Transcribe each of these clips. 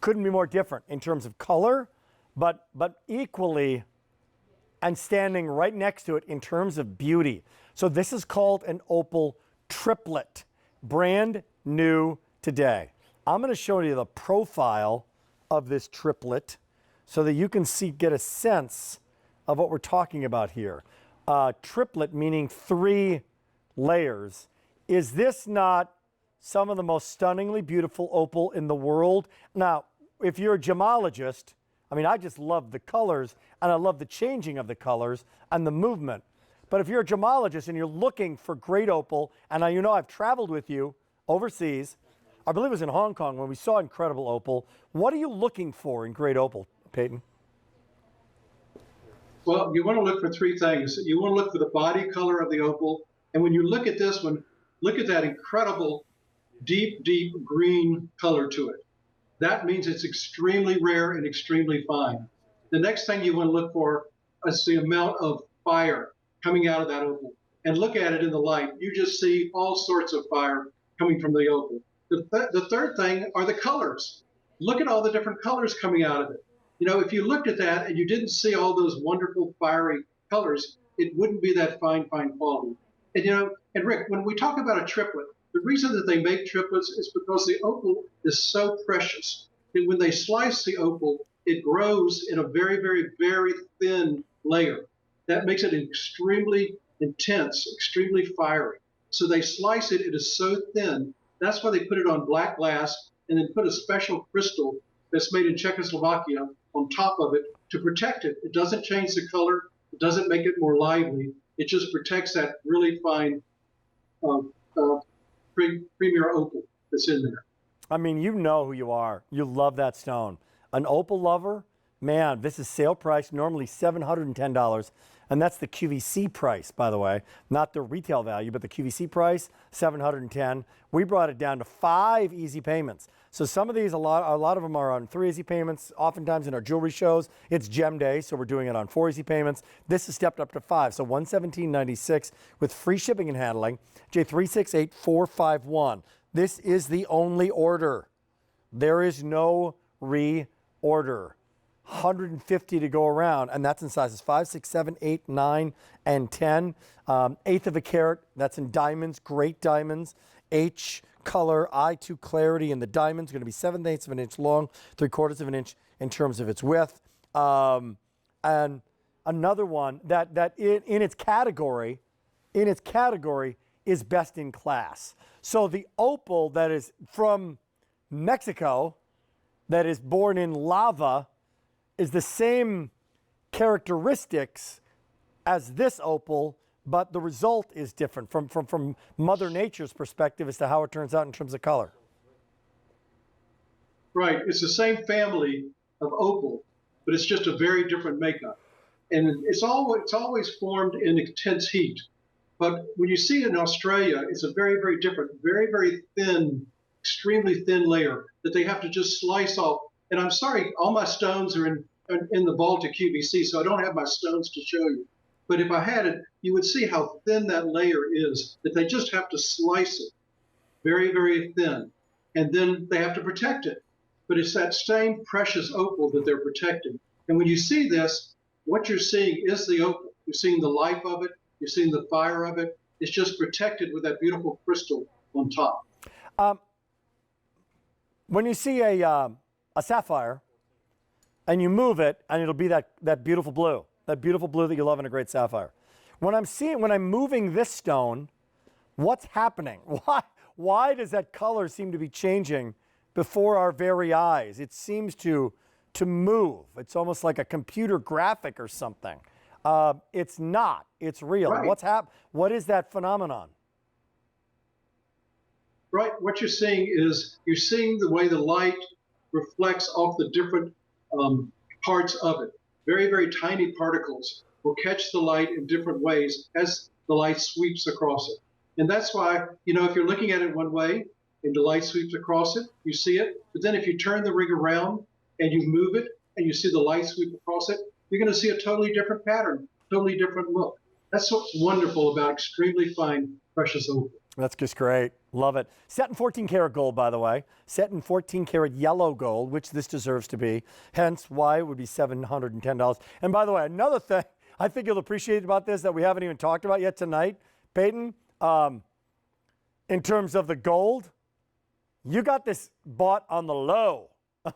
couldn't be more different in terms of color, but equally and standing right next to it in terms of beauty. So this is called an Opal Triplet, brand new today. I'm going to show you the profile of this triplet so that you can get a sense of what we're talking about here. Triplet meaning 3 layers. Is this not some of the most stunningly beautiful opal in the world? Now, if you're a gemologist, I mean, I just love the colors, and I love the changing of the colors and the movement. But if you're a gemologist and you're looking for great opal, and you know I've traveled with you overseas, I believe it was in Hong Kong when we saw incredible opal. What are you looking for in great opal, Peyton? Well, you want to look for 3 things. You want to look for the body color of the opal. And when you look at this one, look at that incredible deep, deep green color to it. That means it's extremely rare and extremely fine. The next thing you want to look for is the amount of fire coming out of that opal. And look at it in the light. You just see all sorts of fire coming from the opal. The third thing are the colors. Look at all the different colors coming out of it. You know, if you looked at that and you didn't see all those wonderful fiery colors, it wouldn't be that fine, fine quality. And you know, and Rick, when we talk about a triplet, the reason that they make triplets is because the opal is so precious. And when they slice the opal, it grows in a very, very, very thin layer. That makes it extremely intense, extremely fiery. So they slice it, it is so thin. That's why they put it on black glass and then put a special crystal that's made in Czechoslovakia on top of it to protect it. It doesn't change the color. It doesn't make it more lively. It just protects that really fine premier opal that's in there. I mean, you know who you are. You love that stone. An opal lover, man, this is sale price, normally $710. And that's the QVC price, by the way, not the retail value, but the QVC price, $710. We brought it down to 5 easy payments. So some of these, a lot of them are on 3 easy payments. Oftentimes in our jewelry shows, it's gem day, so we're doing it on 4 easy payments. This is stepped up to 5, so $117.96 with free shipping and handling. J368451. This is the only order. There is no reorder. 150 to go around, and that's in sizes 5, 6, 7, 8, 9, and 10. 1/8 of a carat, that's in diamonds, great diamonds. H color, I2 clarity, and the diamond's going to be 7/8 of an inch long, 3/4 of an inch in terms of its width. And another one that in its category is best in class. So the opal that is from Mexico, that is born in lava, is the same characteristics as this opal, but the result is different from Mother Nature's perspective as to how it turns out in terms of color. Right, it's the same family of opal, but it's just a very different makeup. And it's always formed in intense heat. But when you see it in Australia, it's a very, very different, very, very thin, extremely thin layer that they have to just slice off. And I'm sorry, all my stones are in the vault at QVC, so I don't have my stones to show you. But if I had it, you would see how thin that layer is, that they just have to slice it very, very thin. And then they have to protect it. But it's that same precious opal that they're protecting. And when you see this, what you're seeing is the opal. You're seeing the life of it. You're seeing the fire of it. It's just protected with that beautiful crystal on top. When you see a sapphire and you move it, and it'll be that beautiful blue that you love in a great sapphire. When I'm moving this stone, what's happening? Why does that color seem to be changing before our very eyes? It seems to move. It's almost like a computer graphic or something. It's not. It's real. Right. What is that phenomenon? Right. What you're seeing is the way the light reflects off the different parts of it. Very, very tiny particles will catch the light in different ways as the light sweeps across it. And that's why, you know, if you're looking at it one way and the light sweeps across it, you see it. But then if you turn the ring around and you move it and you see the light sweep across it, you're going to see a totally different pattern, totally different look. That's what's wonderful about extremely fine, precious opal. That's just great. Love it. Set in 14 karat gold, by the way. Set in 14 karat yellow gold, which this deserves to be. Hence why it would be $710. And by the way, another thing I think you'll appreciate about this that we haven't even talked about yet tonight, Peyton, in terms of the gold, you got this bought on the low.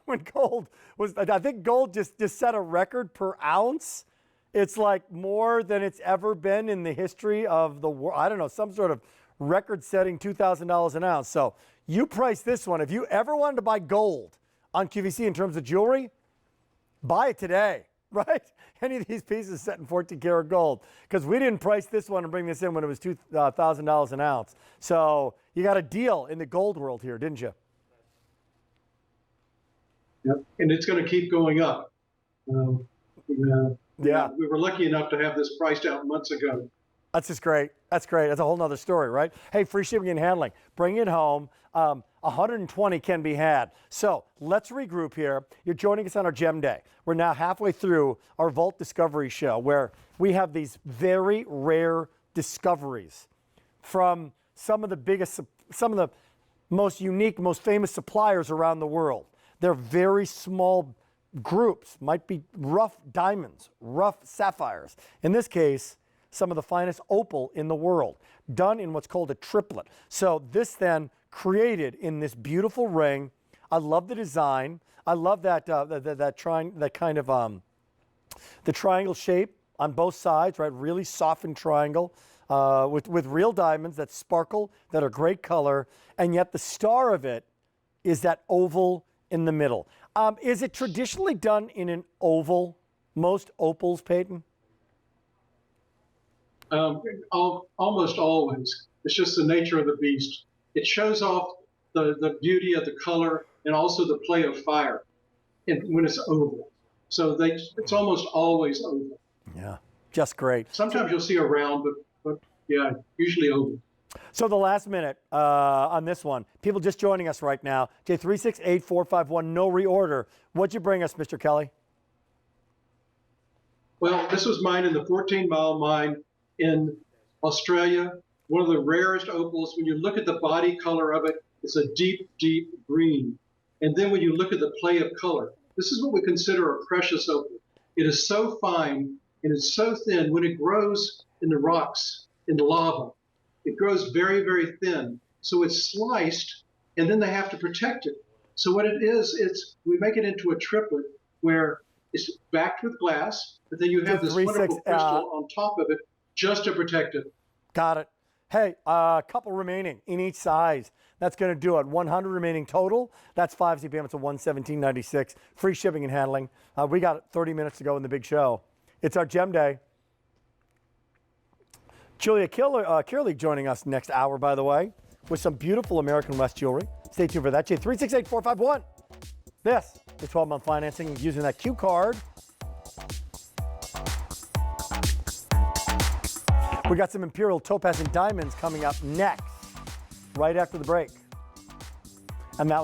When gold was, I think gold just set a record per ounce. It's like more than it's ever been in the history of the world. I don't know, some sort of record-setting $2,000 an ounce. So you price this one. If you ever wanted to buy gold on QVC in terms of jewelry, buy it today, right? Any of these pieces set in 14 karat gold, because we didn't price this one and bring this in when it was $2,000 an ounce. So you got a deal in the gold world here, didn't you? Yep. And it's going to keep going up. Yeah. We were lucky enough to have this priced out months ago. That's just great. That's great. That's a whole nother story, right? Hey, free shipping and handling. Bring it home. 120 can be had. So let's regroup here. You're joining us on our Gem Day. We're now halfway through our Vault Discovery Show, where we have these very rare discoveries from some of the most unique, most famous suppliers around the world. They're very small groups, might be rough diamonds, rough sapphires. In this case, some of the finest opal in the world, done in what's called a triplet. So this then created in this beautiful ring. I love the design. I love that the triangle shape on both sides, right? Really softened triangle with real diamonds that sparkle, that are great color, and yet the star of it is that oval in the middle. Is it traditionally done in an oval? Most opals, Peyton? Almost always. It's just the nature of the beast. It shows off the beauty of the color and also the play of fire when it's oval. So it's almost always oval. Yeah, just great. Sometimes you'll see a round, but yeah, usually oval. So the last minute on this one, people just joining us right now, J368451, no reorder. What'd you bring us, Mr. Kelly? Well, this was mined in the 14-mile mine in Australia, one of the rarest opals. When you look at the body color of it, it's a deep, deep green. And then when you look at the play of color, this is what we consider a precious opal. It is so fine and it's so thin. When it grows in the rocks, in the lava, it grows very, very thin. So it's sliced, and then they have to protect it. So what it is, we make it into a triplet where it's backed with glass, but then you have this wonderful crystal on top of it just to protect it. Got it. Hey, a couple remaining in each size. That's going to do it. 100 remaining total. That's 5 CPM. It's a 117.96. Free shipping and handling. We got 30 minutes to go in the big show. It's our Gem Day. Julia Kierley joining us next hour, by the way, with some beautiful American West jewelry. Stay tuned for that. J368451. This is 12-month financing using that Q card. We got some Imperial Topaz and Diamonds coming up next, right after the break. And that was